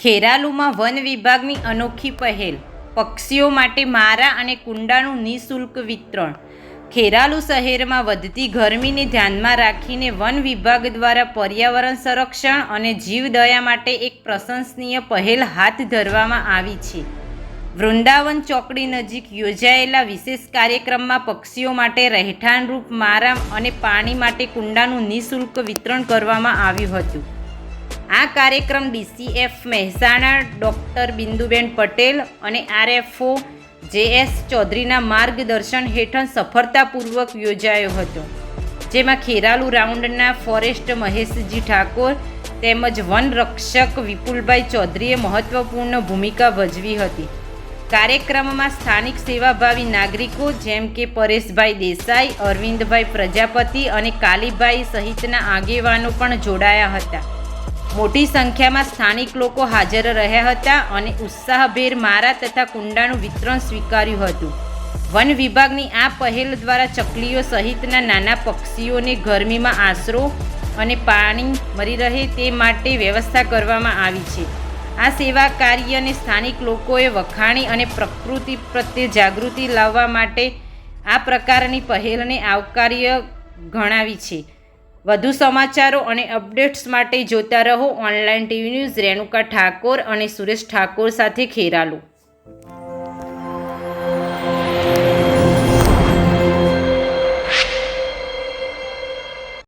ખેરાલુમાં one વિભાગની અનોખી પહેલ, પક્ષીઓ માટે મારા અને કુંડાનું નિઃશુલ્ક વિતરણ. ખેરાલુ શહેરમાં વધતી ગરમીને ધ્યાનમાં રાખીને વન વિભાગ દ્વારા પર્યાવરણ સંરક્ષણ અને જીવદયા માટે એક પ્રશંસનીય પહેલ હાથ ધરવામાં આવી છે. વૃંદાવન ચોકડી નજીક યોજાયેલા વિશેષ કાર્યક્રમમાં પક્ષીઓ માટે રહેઠાણરૂપ મારા અને પાણી માટે કુંડાનું નિઃશુલ્ક વિતરણ કરવામાં આવ્યું હતું. આ કાર્યક્રમ DCF મહેસાણા ડૉક્ટર બિંદુબેન પટેલ અને RFO JS ચૌધરીના માર્ગદર્શન હેઠળ સફળતાપૂર્વક યોજાયો હતો, જેમાં ખેરાલુ રાઉન્ડના ફોરેસ્ટ મહેશજી ઠાકોર તેમજ વનરક્ષક વિપુલભાઈ ચૌધરીએ મહત્વપૂર્ણ ભૂમિકા ભજવી હતી. કાર્યક્રમમાં સ્થાનિક સેવાભાવી નાગરિકો જેમ કે પરેશભાઈ દેસાઈ, અરવિંદભાઈ પ્રજાપતિ અને કાલીભાઈ સહિતના આગેવાનો પણ જોડાયા હતા. મોટી સંખ્યામાં સ્થાનિક લોકો હાજર રહ્યા હતા અને ઉત્સાહભેર મારા તથા કુંડાનું વિતરણ સ્વીકાર્યું હતું. વન વિભાગની આ પહેલ દ્વારા ચકલીઓ સહિતના નાના પક્ષીઓને ગરમીમાં આશરો અને પાણી મળી રહે તે માટે વ્યવસ્થા કરવામાં આવી છે. આ સેવા કાર્યને સ્થાનિક લોકોએ વખાણી અને પ્રકૃતિ પ્રત્યે જાગૃતિ લાવવા માટે આ પ્રકારની પહેલને આવકાર્ય ગણાવી છે. વધુ સમાચારો અને અપડેટ્સ માટે જોતા રહો online TV news. Renuka Thakor અને સુરેશ ઠાકોર સાથે ખેરાલુ.